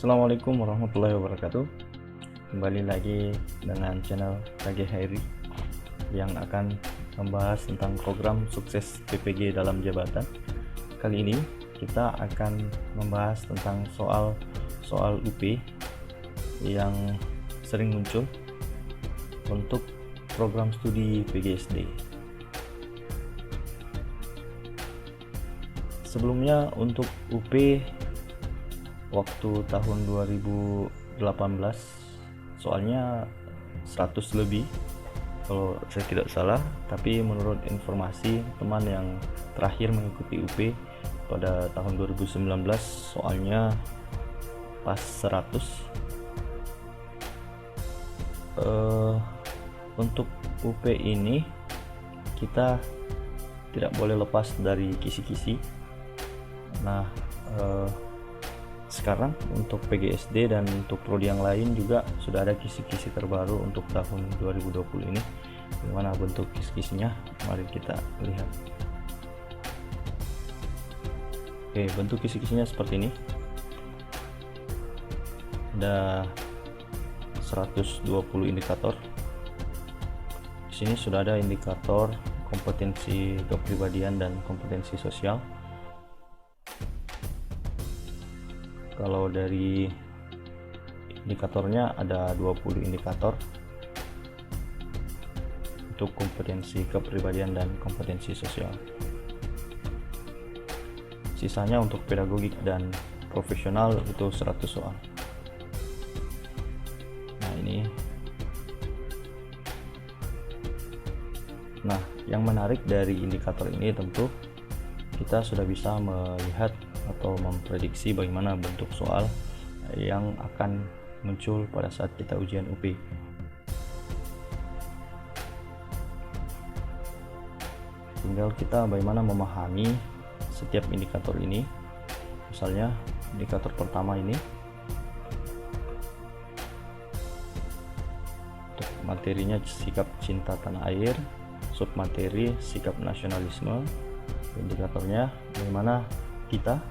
Assalamualaikum warahmatullahi wabarakatuh. Kembali lagi dengan channel KG Hairi yang akan membahas tentang program sukses PPG dalam jabatan. Kali ini kita akan membahas tentang soal UP yang sering muncul untuk program studi PGSD. Sebelumnya untuk UP waktu tahun 2018 soalnya 100 lebih kalau saya tidak salah, tapi menurut informasi teman yang terakhir mengikuti UP pada tahun 2019 soalnya pas 100. Untuk UP ini kita tidak boleh lepas dari kisi-kisi. Nah, sekarang untuk PGSD dan untuk prodi yang lain juga sudah ada kisi-kisi terbaru untuk tahun 2020 ini. Bagaimana bentuk kisi-kisinya? Mari kita lihat. Oke, bentuk kisi-kisinya seperti ini. Ada 120 indikator. Di sini sudah ada indikator kompetensi kepribadian dan kompetensi sosial. Kalau dari indikatornya ada 20 indikator untuk kompetensi kepribadian dan kompetensi sosial. Sisanya untuk pedagogik dan profesional itu 100 soal. Nah, ini. Nah, yang menarik dari indikator ini tentu kita sudah bisa melihat atau memprediksi bagaimana bentuk soal yang akan muncul pada saat kita ujian UP. Tinggal kita bagaimana memahami setiap indikator ini. Misalnya indikator pertama ini untuk materinya sikap cinta tanah air, submateri sikap nasionalisme. Indikatornya bagaimana kita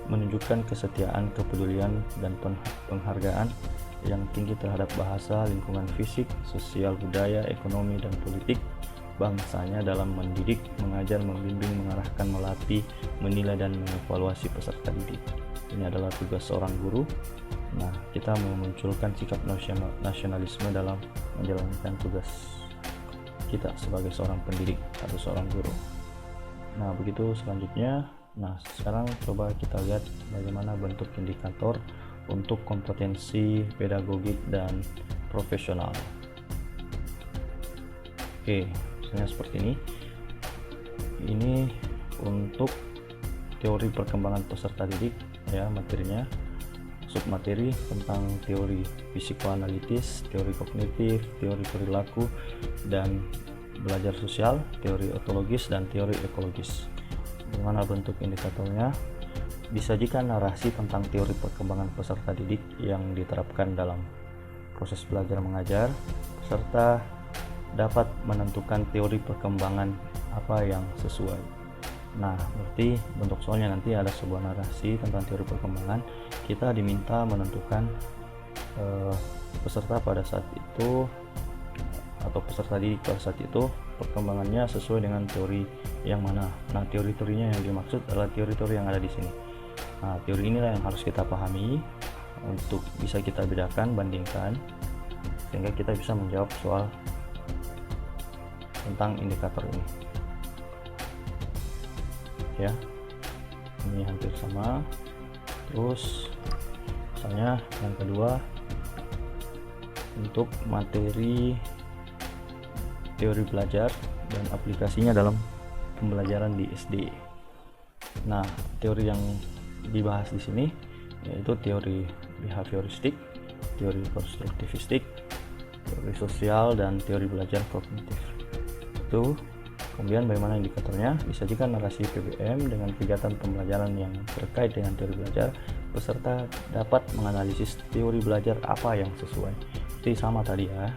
menunjukkan kesetiaan, kepedulian, dan penghargaan yang tinggi terhadap bahasa, lingkungan fisik, sosial, budaya, ekonomi, dan politik bangsanya dalam mendidik, mengajar, membimbing, mengarahkan, melatih, menilai, dan mengevaluasi peserta didik. Ini adalah tugas seorang guru. Nah, kita memunculkan sikap nasionalisme dalam menjalankan tugas kita sebagai seorang pendidik atau seorang guru. Nah, begitu selanjutnya. Nah, sekarang coba kita lihat bagaimana bentuk indikator untuk kompetensi pedagogik dan profesional. Oke, misalnya seperti ini. Ini untuk teori perkembangan peserta didik, ya, materinya. Submateri tentang teori psikoanalitis, teori kognitif, teori perilaku dan belajar sosial, teori ontologis, dan teori ekologis. Bagaimana bentuk indikatornya? Disajikan narasi tentang teori perkembangan peserta didik yang diterapkan dalam proses belajar mengajar. Peserta dapat menentukan teori perkembangan apa yang sesuai. Nah, berarti bentuk soalnya nanti ada sebuah narasi tentang teori perkembangan. Kita diminta menentukan peserta pada saat itu atau peserta didik pada saat itu perkembangannya sesuai dengan teori yang mana. Nah, teori-teorinya yang dimaksud adalah teori-teori yang ada di sini. Nah, teori inilah yang harus kita pahami untuk bisa kita bedakan, bandingkan, sehingga kita bisa menjawab soal tentang indikator ini. Ya, ini hampir sama. Terus, misalnya yang kedua untuk materi teori belajar dan aplikasinya dalam pembelajaran di SD. Nah, teori yang dibahas di sini yaitu teori behavioristik, teori konstruktivistik, teori sosial, dan teori belajar kognitif. Itu kemudian bagaimana indikatornya? Disajikan narasi PBM dengan kegiatan pembelajaran yang terkait dengan teori belajar. Peserta dapat menganalisis teori belajar apa yang sesuai. Jadi sama tadi ya.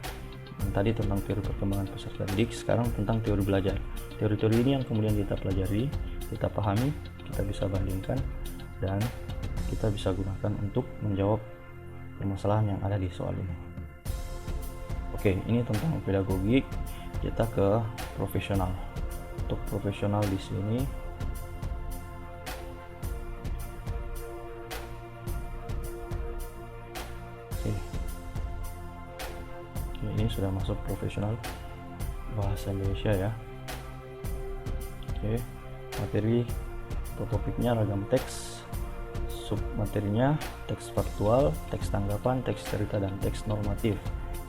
Tadi tentang teori perkembangan peserta didik, sekarang tentang teori belajar. Teori-teori ini yang kemudian kita pelajari, kita pahami, kita bisa bandingkan dan kita bisa gunakan untuk menjawab permasalahan yang ada di soal ini. Oke, ini tentang pedagogik. Kita ke profesional. Untuk profesional di sini ini sudah masuk profesional bahasa Indonesia ya. Oke, materi atau topiknya ragam teks, sub materinya teks faktual, teks tanggapan, teks cerita, dan teks normatif.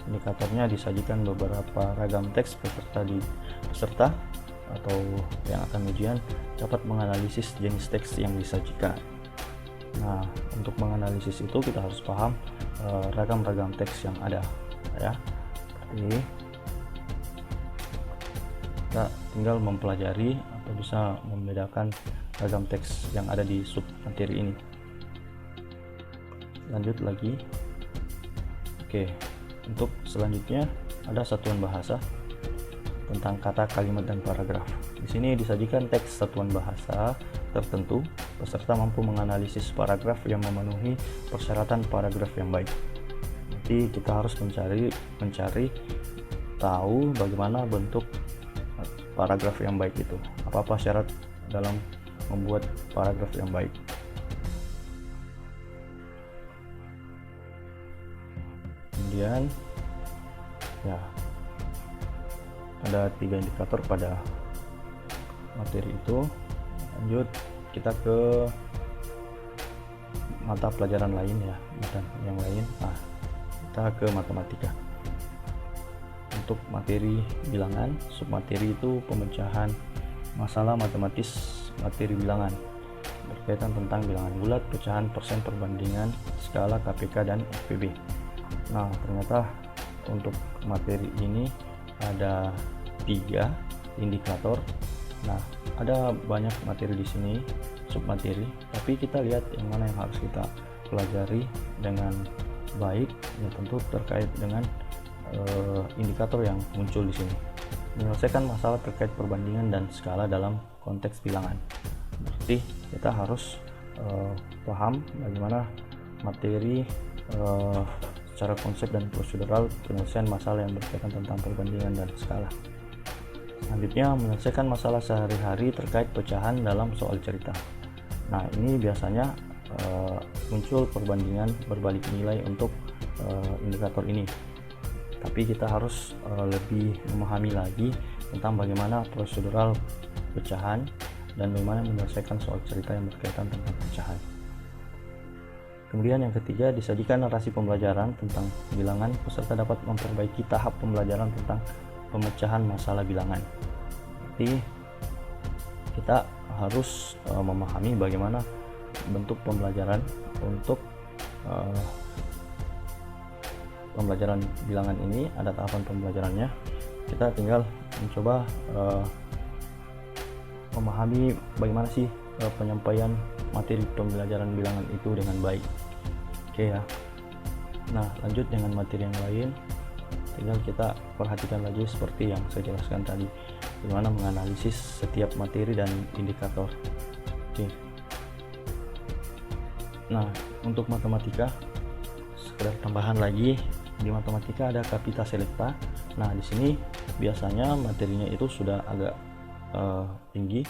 Indikatornya disajikan beberapa ragam teks peserta atau yang akan ujian dapat menganalisis jenis teks yang disajikan. Nah, untuk menganalisis itu kita harus paham ragam-ragam teks yang ada ya. Ini kita tinggal mempelajari atau bisa membedakan ragam teks yang ada di sub materi ini. Lanjut lagi. Oke, untuk selanjutnya ada satuan bahasa tentang kata, kalimat, dan paragraf. Di sini disajikan teks satuan bahasa tertentu. Peserta mampu menganalisis paragraf yang memenuhi persyaratan paragraf yang baik. Jadi kita harus mencari tahu bagaimana bentuk paragraf yang baik itu. Apa syarat dalam membuat paragraf yang baik. Kemudian ya, ada 3 indikator pada materi itu. Lanjut kita ke mata pelajaran lain ya, mata yang lain. Kita ke matematika. Untuk materi bilangan, submateri itu pemecahan masalah matematis materi bilangan berkaitan tentang bilangan bulat, pecahan, persen, perbandingan, skala, KPK, dan FPB. Nah, ternyata untuk materi ini ada 3 indikator. Nah, ada banyak materi di sini, submateri, tapi kita lihat yang mana yang harus kita pelajari dengan baik. Ya, tentu terkait dengan indikator yang muncul di sini. Menyelesaikan masalah terkait perbandingan dan skala dalam konteks bilangan. Berarti kita harus paham bagaimana materi secara konsep dan prosedural penyelesaian masalah yang berkaitan tentang perbandingan dan skala. Selanjutnya, menyelesaikan masalah sehari-hari terkait pecahan dalam soal cerita. Nah, ini biasanya muncul perbandingan berbalik nilai untuk indikator ini. Tapi kita harus lebih memahami lagi tentang bagaimana prosedural pecahan dan bagaimana menyelesaikan soal cerita yang berkaitan tentang pecahan. Kemudian yang ketiga, disajikan narasi pembelajaran tentang bilangan. Peserta dapat memperbaiki tahap pembelajaran tentang pemecahan masalah bilangan. Jadi kita harus memahami bagaimana bentuk pembelajaran untuk pembelajaran bilangan ini. Ada tahapan pembelajarannya. Kita tinggal mencoba memahami bagaimana sih penyampaian materi pembelajaran bilangan itu dengan baik. Oke ya. Nah, lanjut dengan materi yang lain. Tinggal kita perhatikan lagi seperti yang saya jelaskan tadi, bagaimana menganalisis setiap materi dan indikator. Oke. Nah, untuk matematika, sekedar tambahan lagi, di matematika ada kapita selecta. Nah, di sini biasanya materinya itu sudah agak tinggi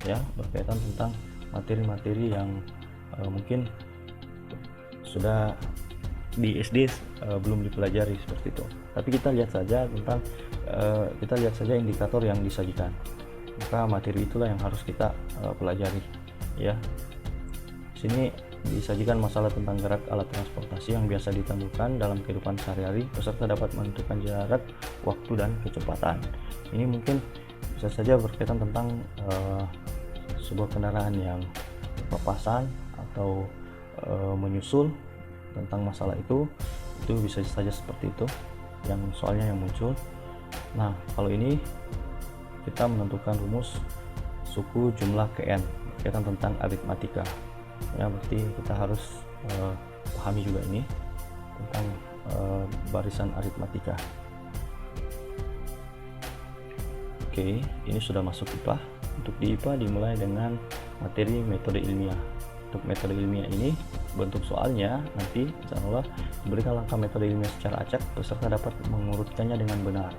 ya, berkaitan tentang materi-materi yang mungkin sudah di SD belum dipelajari seperti itu. Tapi kita lihat saja indikator yang disajikan. Maka materi itulah yang harus kita pelajari ya. Di sini disajikan masalah tentang gerak alat transportasi yang biasa ditemukan dalam kehidupan sehari-hari. Peserta dapat menentukan jarak, waktu, dan kecepatan. Ini mungkin bisa saja berkaitan tentang sebuah kendaraan yang papasan atau menyusul. Tentang masalah itu bisa saja seperti itu yang soalnya yang muncul. Nah, kalau ini kita menentukan rumus suku jumlah ke n berkaitan tentang aritmatika ya, berarti kita harus pahami juga ini tentang barisan aritmatika. Oke, ini sudah masuk IPA. Untuk di IPA dimulai dengan materi metode ilmiah. Untuk metode ilmiah ini bentuk soalnya nanti insya Allah diberikan langkah metode ilmiah secara acak, peserta dapat mengurutkannya dengan benar.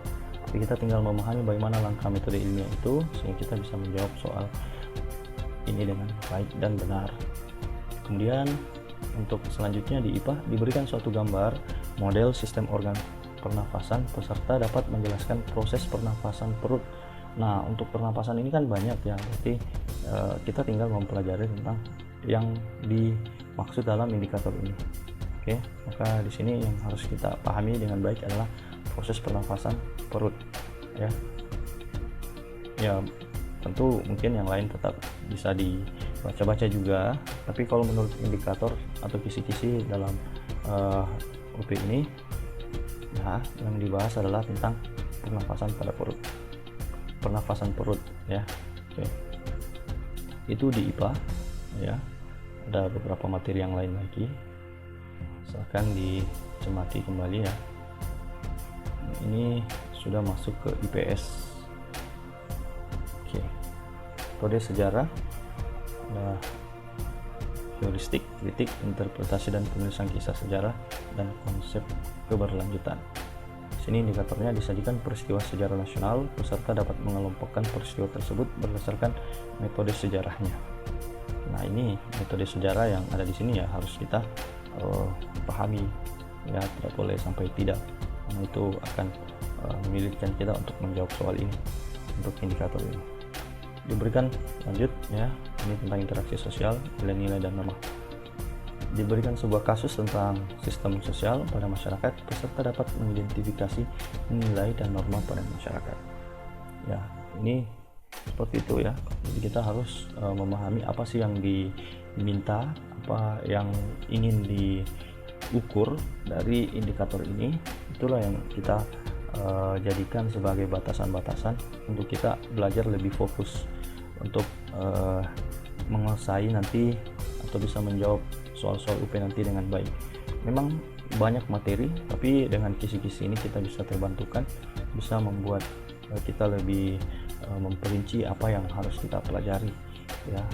Jadi kita tinggal memahami bagaimana langkah metode ilmiah itu sehingga kita bisa menjawab soal ini dengan baik dan benar. Kemudian untuk selanjutnya di IPA diberikan suatu gambar model sistem organ pernafasan, peserta dapat menjelaskan proses pernafasan perut. Nah, untuk pernapasan ini kan banyak ya, berarti kita tinggal mempelajari tentang yang dimaksud dalam indikator ini. Oke, maka di sini yang harus kita pahami dengan baik adalah proses pernafasan perut ya. Ya, tentu mungkin yang lain tetap bisa dibaca-baca juga, tapi kalau menurut indikator atau kisi-kisi dalam UP ini ya, yang dibahas adalah tentang pernafasan pada perut, pernafasan perut ya. Oke, itu di IPA ya. Ada beberapa materi yang lain lagi, silahkan dicermati kembali ya. Ini sudah masuk ke IPS. Oke, metode sejarah, ada heuristik, kritik, interpretasi dan penulisan kisah sejarah, dan konsep keberlanjutan. Sini indikatornya disajikan peristiwa sejarah nasional, peserta dapat mengelompokkan peristiwa tersebut berdasarkan metode sejarahnya. Nah, ini metode sejarah yang ada di sini ya, harus kita pahami ya, tidak boleh sampai tidak, karena itu akan menyulitkan kita untuk menjawab soal ini. Untuk indikator ini diberikan lanjut ya, ini tentang interaksi sosial, nilai-nilai dan norma. Diberikan sebuah kasus tentang sistem sosial pada masyarakat, peserta dapat mengidentifikasi nilai dan norma pada masyarakat. Ya, ini seperti itu ya. Jadi kita harus memahami apa sih yang diminta, apa yang ingin diukur dari indikator ini. Itulah yang kita jadikan sebagai batasan-batasan untuk kita belajar lebih fokus untuk menguasai nanti atau bisa menjawab soal-soal UP nanti dengan baik. Memang banyak materi, tapi dengan kisi-kisi ini kita bisa terbantukan, bisa membuat kita lebih memperinci apa yang harus kita pelajari ya.